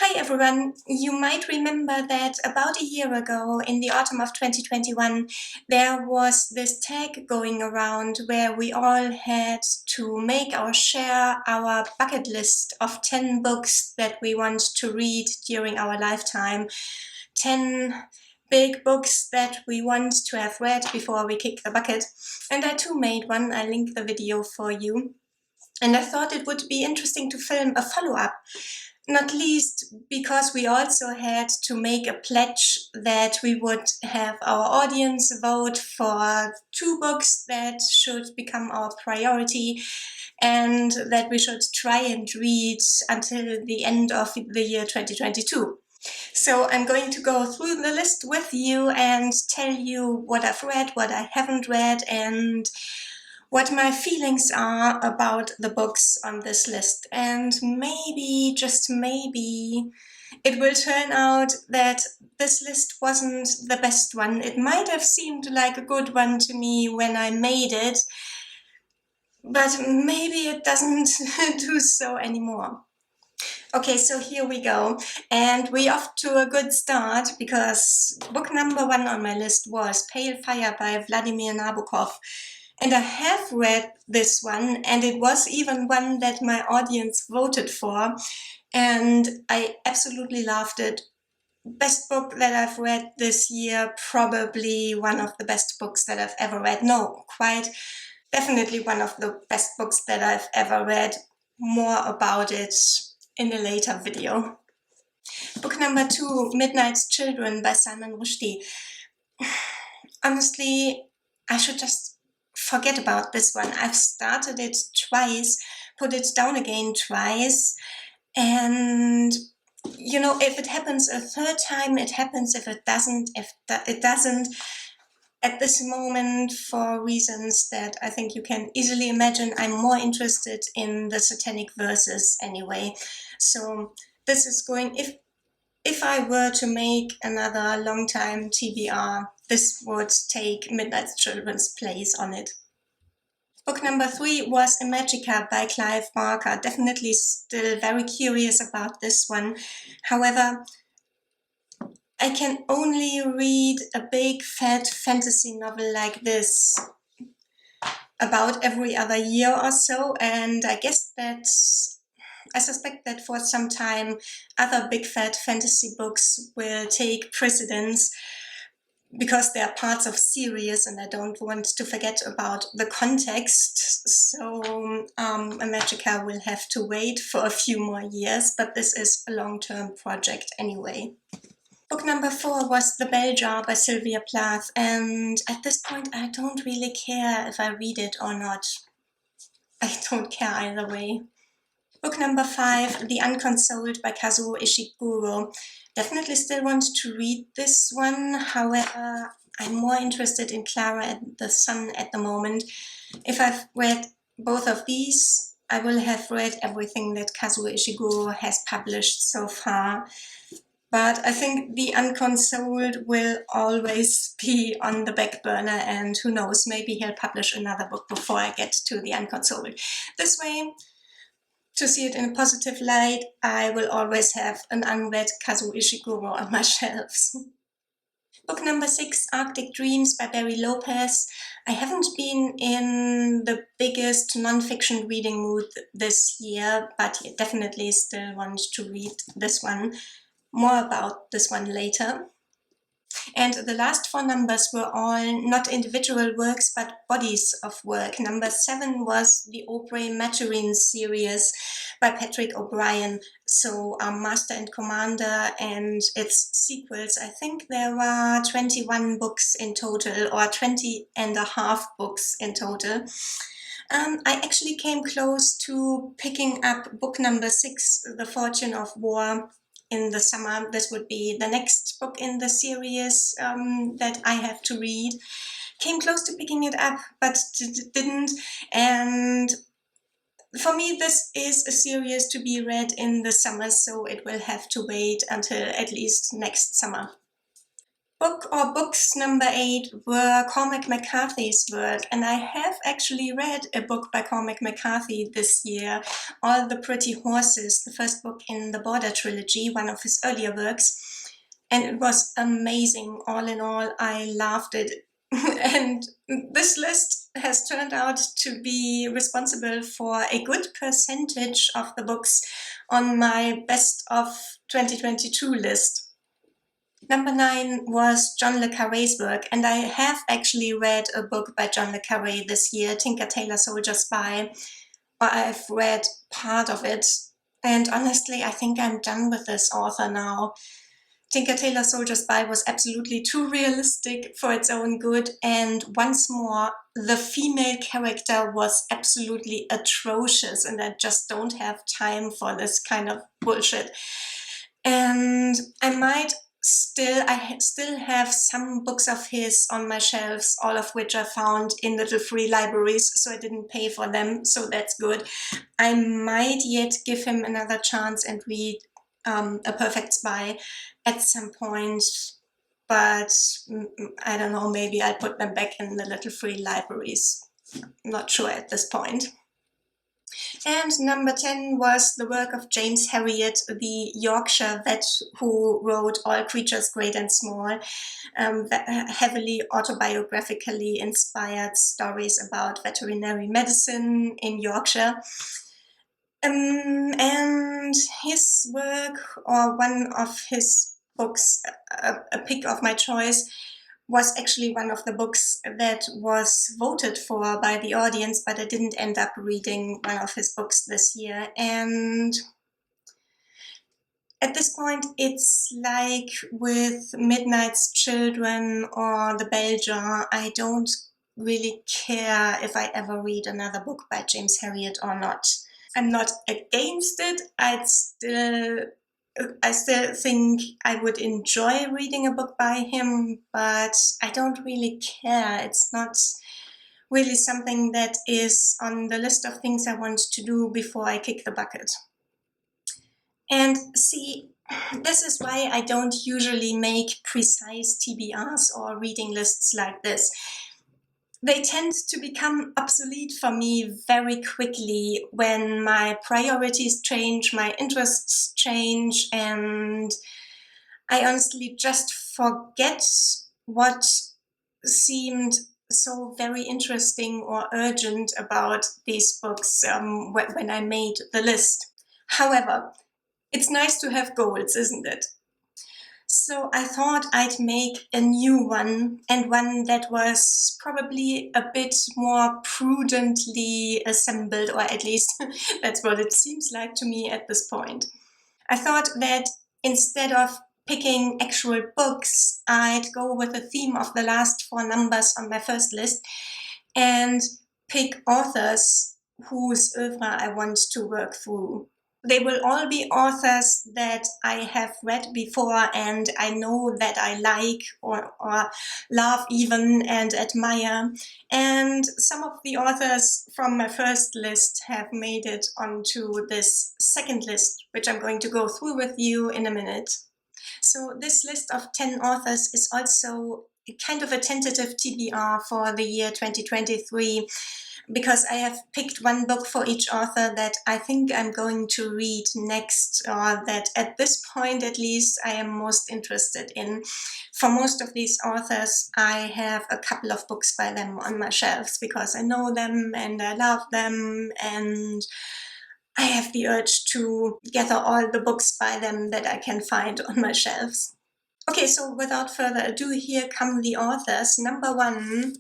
Hi everyone! You might remember that about a year ago, in the autumn of 2021, there was this tag going around where we all had to make or share our bucket list of 10 books that we want to read during our lifetime. 10 big books that we want to have read before we kick the bucket. And I too made one. I linked the video for you. And I thought it would be interesting to film a follow-up. Not least because we also had to make a pledge that we would have our audience vote for 2 books that should become our priority and that we should try and read until the end of the year 2022. So I'm going to go through the list with you and tell you what I've read, what I haven't read, and what my feelings are about the books on this list. And maybe, just maybe, it will turn out that this list wasn't the best one. It might have seemed like a good one to me when I made it, but maybe it doesn't do so anymore. Okay, so here we go. And we're off to a good start because book number 1 on my list was Pale Fire by Vladimir Nabokov. And I have read this one, and it was even one that my audience voted for, and I absolutely loved it. Best book that I've read this year, probably one of the best books that I've ever read. No, quite definitely one of the best books that I've ever read. More about it in a later video. Book number 2, Midnight's Children by Salman Rushdie. Honestly, I should just forget about this one. I've started it twice, put it down again twice, and you know, if it happens a third time, it happens. If it doesn't, it doesn't. At this moment, for reasons that I think you can easily imagine, I'm more interested in the satanic verses anyway. So this is going, if I were to make another long time TBR, this would take Midnight's Children's place on it. Book number 3 was Imagica by Clive Barker. Definitely still very curious about this one. However, I can only read a big fat fantasy novel like this about every other year or so, and I suspect that for some time other big fat fantasy books will take precedence because they are parts of series and I don't want to forget about the context. So Imagica will have to wait for a few more years, but this is a long-term project anyway. Book number 4 was The Bell Jar by Sylvia Plath, and at this point I don't really care if I read it or not. I don't care either way. Book number 5, The Unconsolid by Kazuo Ishiguro. Definitely still want to read this one, however, I'm more interested in Clara and the Sun at the moment. If I've read both of these, I will have read everything that Kazuo Ishiguro has published so far. But I think The Unconsoled will always be on the back burner, and who knows, maybe he'll publish another book before I get to The Unconsoled. This way, to see it in a positive light, I will always have an unread Kazuo Ishiguro on my shelves. Book number 6, Arctic Dreams by Barry Lopez. I haven't been in the biggest non-fiction reading mood this year, but definitely still want to read this one. More about this one later. And the last 4 numbers were all not individual works, but bodies of work. Number 7 was the Aubrey Maturin series by Patrick O'Brien. So Master and Commander and its sequels. I think there were 21 books in total, or 20 and a half books in total. I actually came close to picking up book number 6, The Fortune of War, in the summer. This would be the next book in the series that I have to read. Came close to picking it up, but didn't. And for me, this is a series to be read in the summer, so it will have to wait until at least next summer. book or books number 8 were Cormac McCarthy's work, and I have actually read a book by Cormac McCarthy this year, All the Pretty Horses, the first book in the Border trilogy, one of his earlier works, and it was amazing. All in all, I loved it. And this list has turned out to be responsible for a good percentage of the books on my best of 2022 list. Number 9 was John le Carré's work, and I have actually read a book by John le Carré this year, Tinker Tailor Soldier Spy. I've read part of it, and honestly, I think I'm done with this author now. Tinker Tailor Soldier Spy was absolutely too realistic for its own good, and once more, the female character was absolutely atrocious, and I just don't have time for this kind of bullshit. And I still have some books of his on my shelves, all of which I found in little free libraries, so I didn't pay for them, so that's good. I might yet give him another chance and read A Perfect Spy at some point, but I don't know, maybe I'll put them back in the little free libraries. I'm not sure at this point. And number 10 was the work of James Herriot, the Yorkshire vet who wrote All Creatures Great and Small, heavily autobiographically inspired stories about veterinary medicine in Yorkshire. And his work, or one of his books, a pick of my choice, was actually one of the books that was voted for by the audience, but I didn't end up reading one of his books this year. And at this point, it's like with Midnight's Children or The Bell Jar, I don't really care if I ever read another book by James Herriot or not. I'm not against it. I still think I would enjoy reading a book by him, but I don't really care. It's not really something that is on the list of things I want to do before I kick the bucket. And see, this is why I don't usually make precise TBRs or reading lists like this. They tend to become obsolete for me very quickly when my priorities change, my interests change, and I honestly just forget what seemed so very interesting or urgent about these books when I made the list. However, it's nice to have goals, isn't it? So I thought I'd make a new one, and one that was probably a bit more prudently assembled, or at least that's what it seems like to me at this point. I thought that instead of picking actual books, I'd go with the theme of the last 4 numbers on my first list and pick authors whose oeuvre I want to work through. They will all be authors that I have read before and I know that I like or love even and admire. And some of the authors from my first list have made it onto this second list, which I'm going to go through with you in a minute. So this list of 10 authors is also kind of a tentative TBR for the year 2023, because I have picked one book for each author that I think I'm going to read next, or that at this point at least I am most interested in. For most of these authors, I have a couple of books by them on my shelves because I know them and I love them, and I have the urge to gather all the books by them that I can find on my shelves. Okay, so without further ado, here come the authors. Number 1,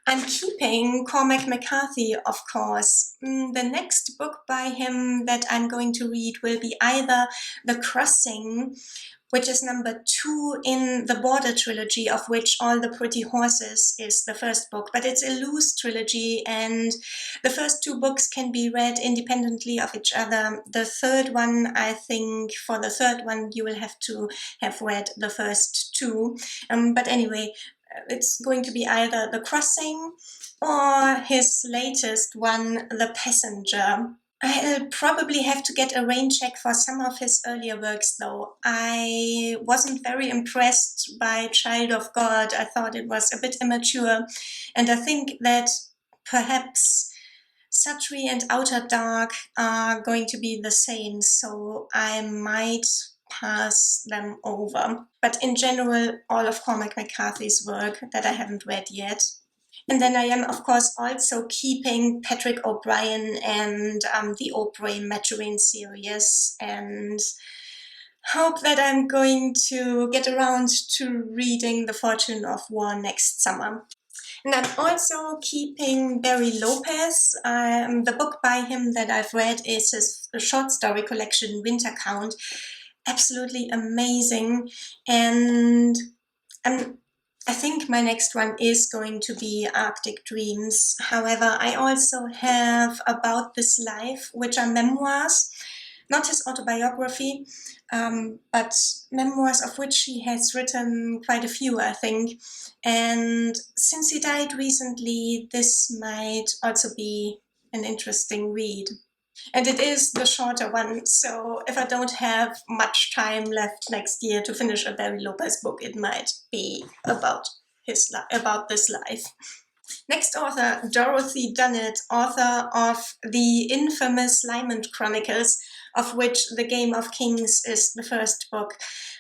I'm keeping Cormac McCarthy, of course. The next book by him that I'm going to read will be either The Crossing, which is number 2 in the Border trilogy, of which All the Pretty Horses is the first book. But it's a loose trilogy, and the first 2 books can be read independently of each other. The third one, I think, for the third one, you will have to have read the first 2. But anyway, it's going to be either The Crossing or his latest one, The Passenger. I'll probably have to get a rain check for some of his earlier works, though. I wasn't very impressed by Child of God. I thought it was a bit immature, and I think that perhaps Satri and Outer Dark are going to be the same, so I might pass them over. But in general, all of Cormac McCarthy's work that I haven't read yet. And then I am, of course, also keeping Patrick O'Brien and the Aubrey Maturin series, and hope that I'm going to get around to reading The Fortune of War next summer. And I'm also keeping Barry Lopez. The book by him that I've read is his short story collection, Winter Count. Absolutely amazing. And I think my next one is going to be Arctic Dreams. However, I also have About This Life, which are memoirs, not his autobiography, but memoirs of which he has written quite a few, I think. And since he died recently, this might also be an interesting read. And it is the shorter one, so if I don't have much time left next year to finish a Barry Lopez book, it might be about this life. Next author, Dorothy Dunnett, author of the infamous Lymond Chronicles, of which The Game of Kings is the first book.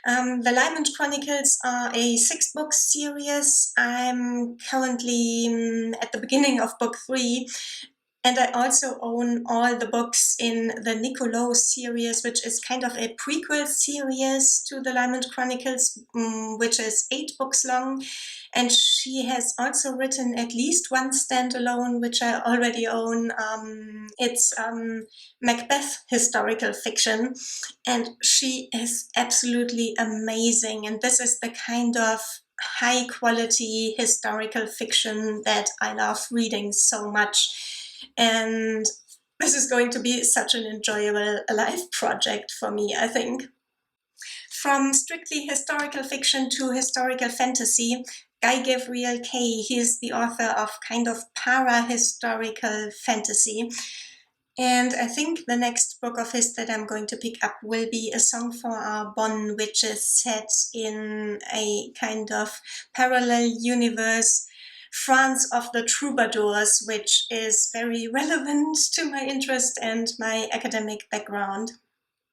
The Lymond Chronicles are a 6-book series. I'm currently at the beginning of book 3. And I also own all the books in the Nicolo series, which is kind of a prequel series to the Lymond Chronicles, which is 8 books long. And she has also written at least one standalone, which I already own. It's Macbeth historical fiction. And she is absolutely amazing. And this is the kind of high quality historical fiction that I love reading so much. And this is going to be such an enjoyable life project for me, I think. From strictly historical fiction to historical fantasy, Guy Gavriel Kay, he is the author of kind of para-historical fantasy. And I think the next book of his that I'm going to pick up will be A Song for Arbonne, which is set in a kind of parallel universe, France of the Troubadours, which is very relevant to my interest and my academic background.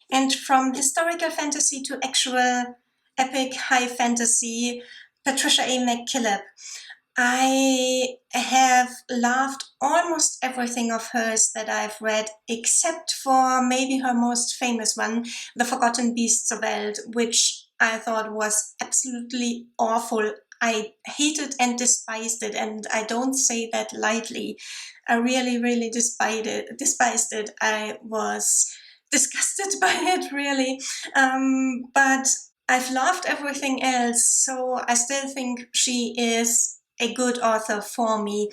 And from historical fantasy to actual epic high fantasy, Patricia A. McKillip. I have loved almost everything of hers that I've read, except for maybe her most famous one, The Forgotten Beasts of Eld, which I thought was absolutely awful. I hated and despised it, and I don't say that lightly. I really, really despised it. I was disgusted by it, really. But I've loved everything else, so I still think she is a good author for me.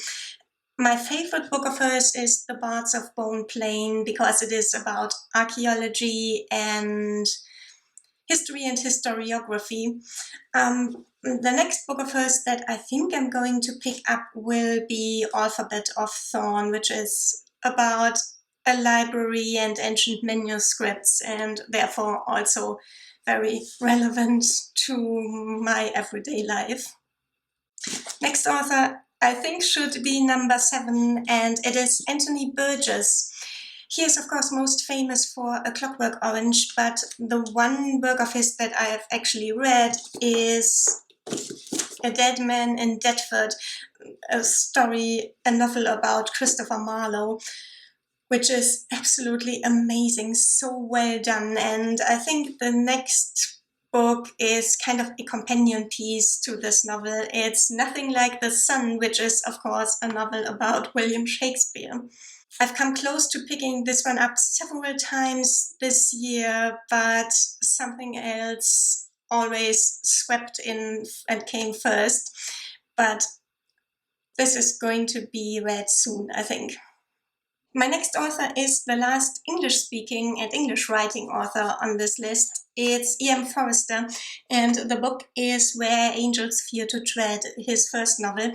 My favorite book of hers is The Bards of Bone Plain, because it is about archaeology and history and historiography. The next book of hers that I think I'm going to pick up will be Alphabet of Thorn, which is about a library and ancient manuscripts, and therefore also very relevant to my everyday life. Next author, I think, should be number 7, and it is Anthony Burgess. He is, of course, most famous for A Clockwork Orange, but the one work of his that I have actually read is A Dead Man in Deptford, a novel about Christopher Marlowe, which is absolutely amazing, so well done. And I think the next book is kind of a companion piece to this novel. It's Nothing Like the Sun, which is, of course, a novel about William Shakespeare. I've come close to picking this one up several times this year, but something else always swept in and came first. But this is going to be read soon, I think. My next author is the last English-speaking and English-writing author on this list. It's E.M. Forster, and the book is Where Angels Fear to Tread, his first novel.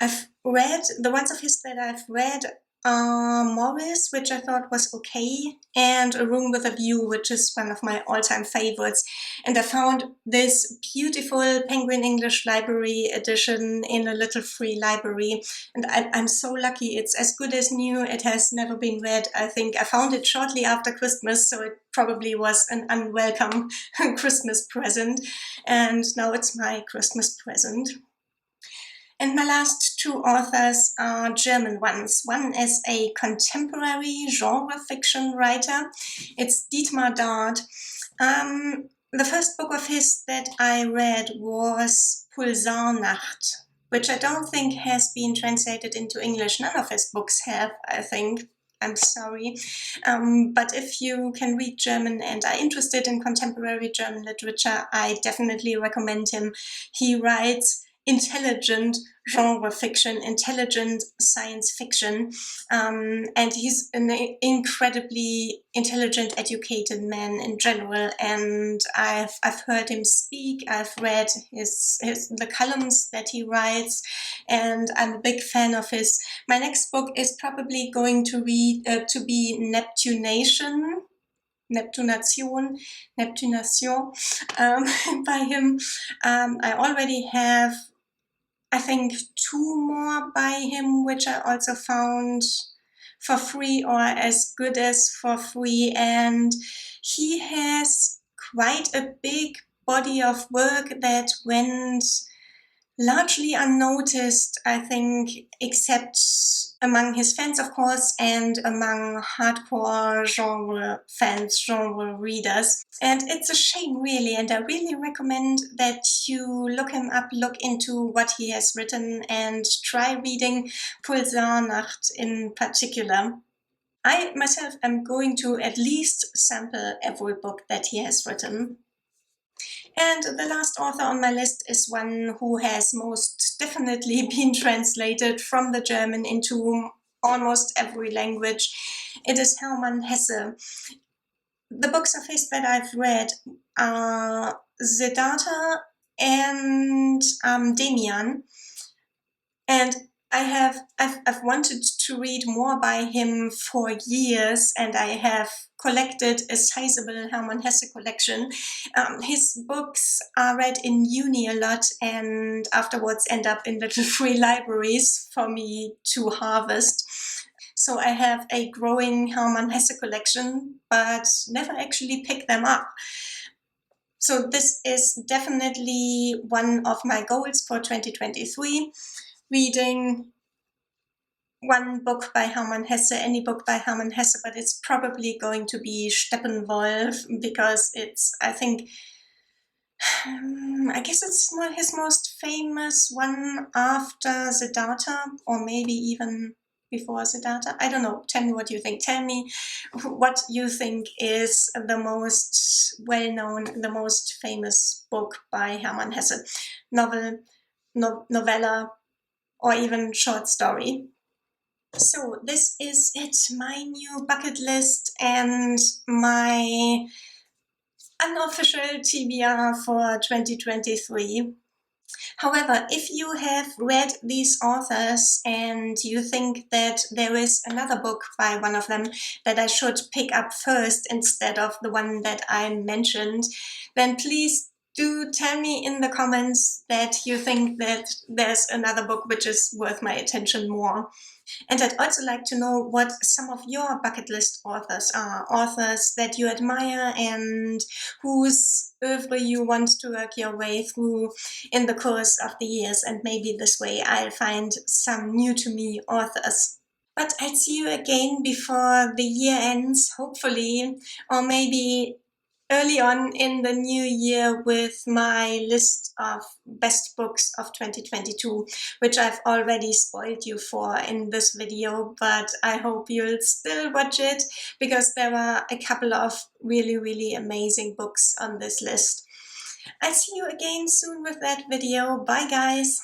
I've read, the ones of his that I've read Morris, which I thought was okay, and A Room with a View, which is one of my all-time favorites. And I found this beautiful Penguin English Library edition in a little free library. And I'm so lucky. It's as good as new. It has never been read. I think I found it shortly after Christmas, so it probably was an unwelcome Christmas present. And now it's my Christmas present. And my last two authors are German ones. One is a contemporary genre fiction writer. It's Dietmar Dath. The first book of his that I read was Pulsarnacht, which I don't think has been translated into English. None of his books have, I think. I'm sorry. But if you can read German and are interested in contemporary German literature, I definitely recommend him. He writes intelligent genre fiction, intelligent science fiction, and he's an incredibly intelligent, educated man in general. And I've heard him speak. I've read the columns that he writes, and I'm a big fan of his. My next book is probably going to be Neptunation. Neptunation by him. I already have, I think, two more by him, which I also found for free or as good as for free. And he has quite a big body of work that went largely unnoticed, I think, except among his fans, of course, and among hardcore genre fans, genre readers. And it's a shame, really, and I really recommend that you look him up, look into what he has written, and try reading Pulsarnacht in particular. I myself am going to at least sample every book that he has written. And the last author on my list is one who has most definitely been translated from the German into almost every language. It is Hermann Hesse. The books of his that I've read are Siddhartha and Demian. And I've wanted to read more by him for years, and I have collected a sizable Hermann Hesse collection. His books are read in uni a lot and afterwards end up in little free libraries for me to harvest. So I have a growing Hermann Hesse collection, but never actually pick them up. So this is definitely one of my goals for 2023. Reading one book by Hermann Hesse, any book by Hermann Hesse, but it's probably going to be Steppenwolf because it's, I think, I guess it's his most famous one after Siddhartha, or maybe even before Siddhartha. I don't know. Tell me what you think. Tell me what you think is the most well-known, the most famous book by Hermann Hesse. Novel, novella, or even short story. So this is it, my new bucket list and my unofficial TBR for 2023. However, if you have read these authors and you think that there is another book by one of them that I should pick up first instead of the one that I mentioned, then please do tell me in the comments that you think that there's another book which is worth my attention more. And I'd also like to know what some of your bucket list authors are, authors that you admire and whose oeuvre you want to work your way through in the course of the years, and maybe this way I'll find some new to me authors. But I'll see you again before the year ends, hopefully, or maybe early on in the new year with my list of best books of 2022, which I've already spoiled you for in this video, but I hope you'll still watch it because there are a couple of really, really amazing books on this list. I'll see you again soon with that video. Bye guys!